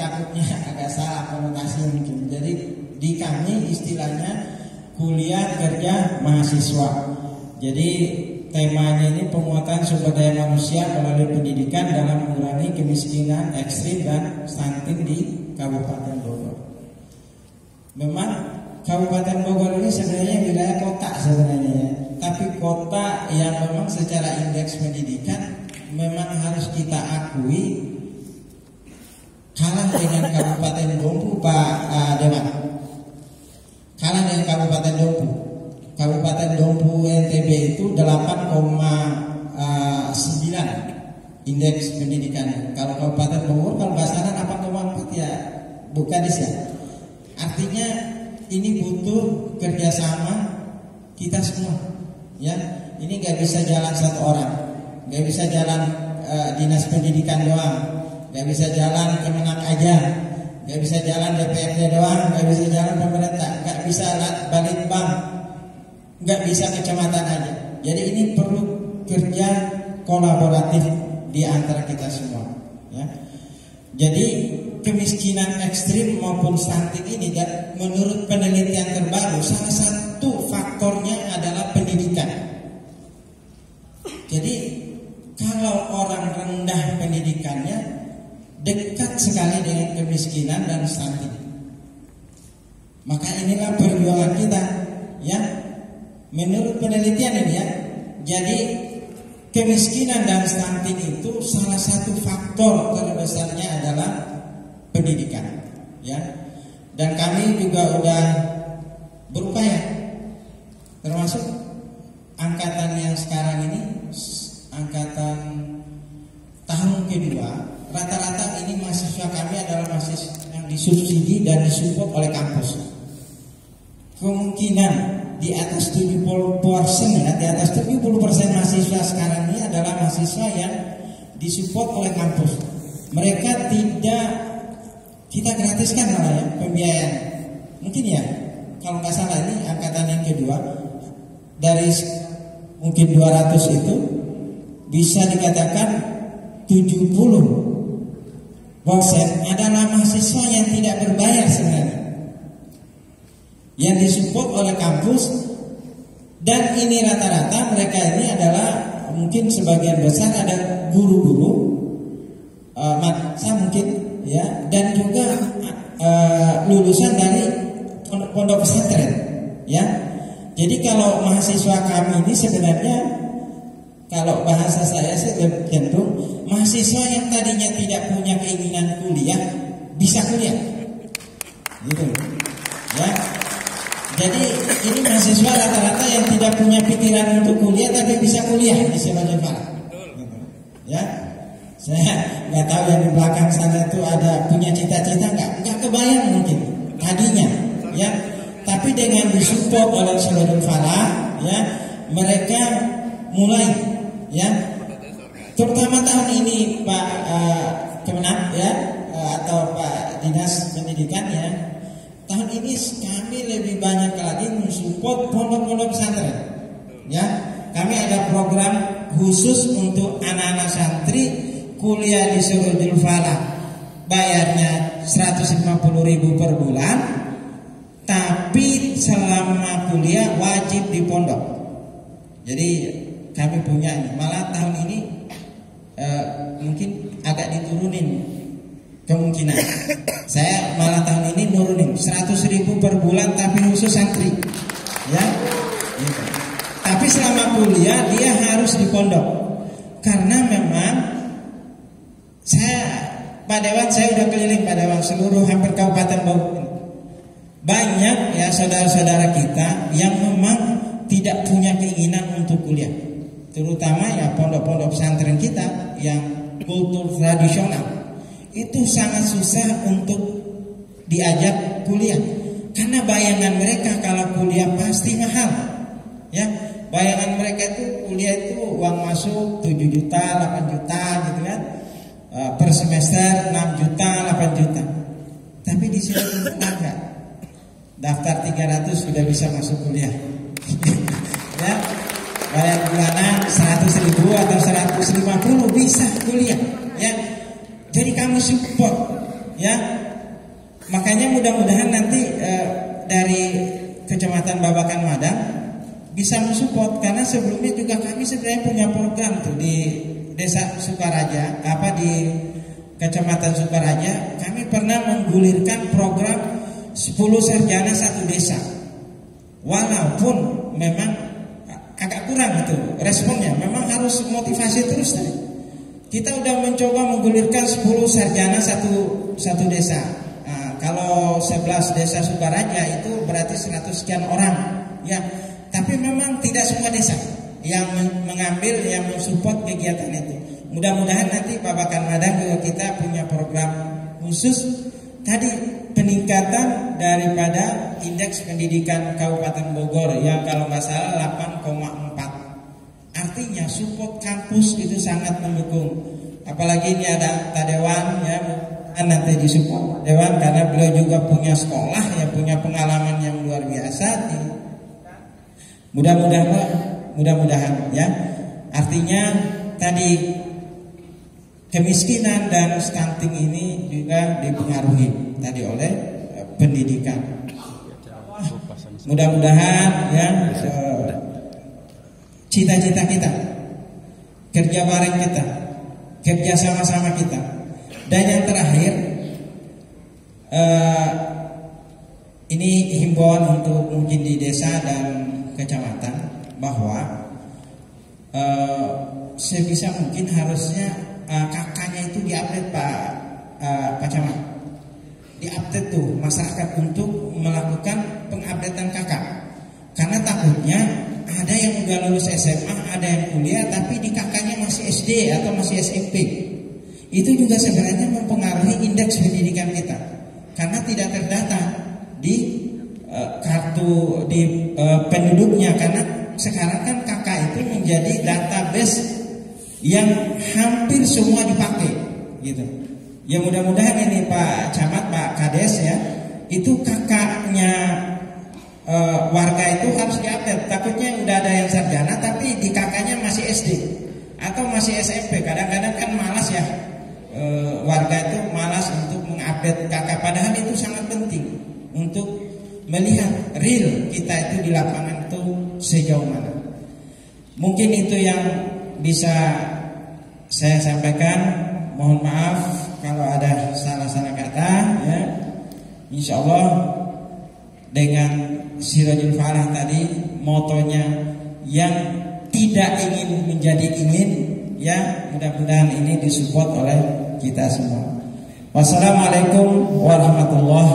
takutnya agak salah konotasi mungkin. Jadi di kami istilahnya kuliah kerja mahasiswa. Jadi temanya ini penguatan sumber daya manusia melalui pendidikan dalam mengurangi kemiskinan ekstrim dan stunting di Kabupaten Bogor. Memang Kabupaten Bogor ini sebenarnya wilayah kota sebenarnya ya. Tapi kota yang memang secara indeks pendidikan memang harus kita akui kalah dengan Kabupaten Dompu, Pak Dewan. Kalah dengan Kabupaten Dompu. Kabupaten Dompu NTB itu 8,9 indeks pendidikan. Kalau Kabupaten Bogor kalau nggak salah 8,4 ya, bukan ya. Artinya ini butuh kerjasama kita semua. Ya, ini nggak bisa jalan satu orang, nggak bisa jalan dinas pendidikan doang, nggak bisa jalan Kemenak aja, nggak bisa jalan DPRD doang, nggak bisa jalan pemerintah, nggak bisa Balitbang, nggak bisa kecamatan aja. Jadi ini perlu kerja kolaboratif di antara kita semua. Ya. Jadi kemiskinan ekstrim maupun stunting ini, dan menurut penelitian terbaru salah satu faktornya adalah pendidikan. Jadi kalau orang rendah pendidikannya dekat sekali dengan kemiskinan dan stunting. Maka inilah perjuangan kita, ya. Menurut penelitian ini ya, jadi kemiskinan dan stunting itu salah satu faktor terbesarnya adalah pendidikan, ya. Dan kami juga udah berupaya, termasuk angkatan yang sekarang ini, angkatan tahun kedua, rata-rata ini mahasiswa kami adalah mahasiswa yang disubsidi dan disupport oleh kampus. Kemungkinan di atas 70%, ya, di atas 70% mahasiswa sekarang ini adalah mahasiswa yang disupport oleh kampus. Mereka tidak kita gratiskan malah ya pembiayaan. Mungkin ya, kalau nggak salah ini angkatan yang kedua, dari mungkin 200 itu bisa dikatakan 70% adalah mahasiswa yang tidak berbayar sebenarnya, yang disupport oleh kampus. Dan ini rata-rata mereka ini adalah mungkin sebagian besar ada guru-guru madrasah mungkin ya, dan juga lulusan dari pondok pesantren ya. Jadi kalau mahasiswa kami ini sebenarnya, kalau bahasa saya sih lebih cenderung mahasiswa yang tadinya tidak punya keinginan kuliah bisa kuliah gitu ya. Jadi ini mahasiswa rata-rata yang tidak punya pikiran untuk kuliah tapi bisa kuliah di Sebastian Barat gitu. Ya, saya nggak tahu yang di belakang sana itu ada punya cita-cita nggak kebayang mungkin tadinya ya. Tapi dengan disupport oleh Sebastian Barat ya, mereka mulai ya, terutama tahun ini Pak Kemenak ya, atau Pak Dinas Pendidikan ya, tahun ini kami lebih banyak lagi mensupport pondok-pondok pesantren ya. Kami ada program khusus untuk anak-anak santri kuliah di Surujul Falah, bayarnya 150.000 per bulan, tapi selama kuliah wajib di pondok. Jadi kami punya ini, malah tahun ini mungkin agak diturunin kemungkinan. Saya malah tahun ini nurunin 100.000 per bulan tapi khusus santri ya gitu. Tapi selama kuliah dia harus di pondok, karena memang Pak Dewan, saya udah keliling Pak Dewan seluruh hampir Kabupaten Bogor. Banyak ya saudara-saudara kita yang memang tidak punya keinginan untuk kuliah, terutama ya pondok-pondok pesantren kita yang kultur tradisional. Itu sangat susah untuk diajak kuliah, karena bayangan mereka kalau kuliah pasti mahal ya. Bayangan mereka itu kuliah itu uang masuk 7 juta, 8 juta gitu kan, per semester 6 juta, 8 juta. Tapi di sini enggak, daftar 300 sudah bisa masuk kuliah ya. Bayar bulanan 100.000 atau 150 bisa kuliah ya. Jadi kami support ya. Makanya mudah-mudahan nanti dari Kecamatan Babakan Madang bisa mensupport, karena sebelumnya juga kami sebenarnya punya program tuh di Desa Sukaraja, di Kecamatan Sukaraja, kami pernah menggulirkan program 10 sarjana satu desa. Walaupun memang agak kurang itu responnya, memang harus motivasi terus tadi. Kita udah mencoba menggulirkan 10 sarjana satu desa. Nah, kalau 11 desa Sukaraja itu berarti 100 sekian orang, ya. Tapi memang tidak semua desa yang mengambil, yang mensupport kegiatan itu. Mudah-mudahan nanti Babakan Madang juga kita punya program khusus tadi, peningkatan daripada indeks pendidikan Kabupaten Bogor yang kalau nggak salah 8,4. Artinya support kampus itu sangat mendukung. Apalagi ini ada Tadewan, ya, nanti disupport Dewan karena beliau juga punya sekolah, ya, punya pengalaman yang luar biasa. Mudah-mudahan ya. Artinya tadi kemiskinan dan stunting ini juga dipengaruhi tadi oleh pendidikan. Mudah-mudahan ya cita-cita kita, kerja bareng kita, kerja sama-sama kita. Dan yang terakhir, ini himbauan untuk mungkin di desa dan kecamatan, bahwa sebisa mungkin harusnya kakaknya itu diupdate Pak Camat, diupdate tuh masyarakat untuk melakukan pengupdatean kakak, karena takutnya ada yang udah lulus SMA, ada yang kuliah, tapi di kakaknya masih SD atau masih SMP. Itu juga sebenarnya mempengaruhi indeks pendidikan kita, karena tidak terdata di kartu di penduduknya. Karena sekarang kan kakak itu menjadi database yang hampir semua dipakai, gitu. Ya mudah-mudahan ini Pak Camat, Pak Kades ya, itu kakaknya warga itu harus diupdate. Takutnya udah ada yang sarjana tapi di kakaknya masih SD atau masih SMP. Kadang-kadang kan malas ya, warga itu malas untuk mengupdate kakak, padahal itu sangat penting untuk melihat real kita itu di lapangan itu sejauh mana. Mungkin itu yang bisa saya sampaikan. Mohon maaf kalau ada salah-salah kata ya. Insya Allah dengan Sirajul Falah tadi, motonya yang tidak ingin menjadi ingin, ya, mudah-mudahan ini disupport oleh kita semua. Wassalamualaikum warahmatullahi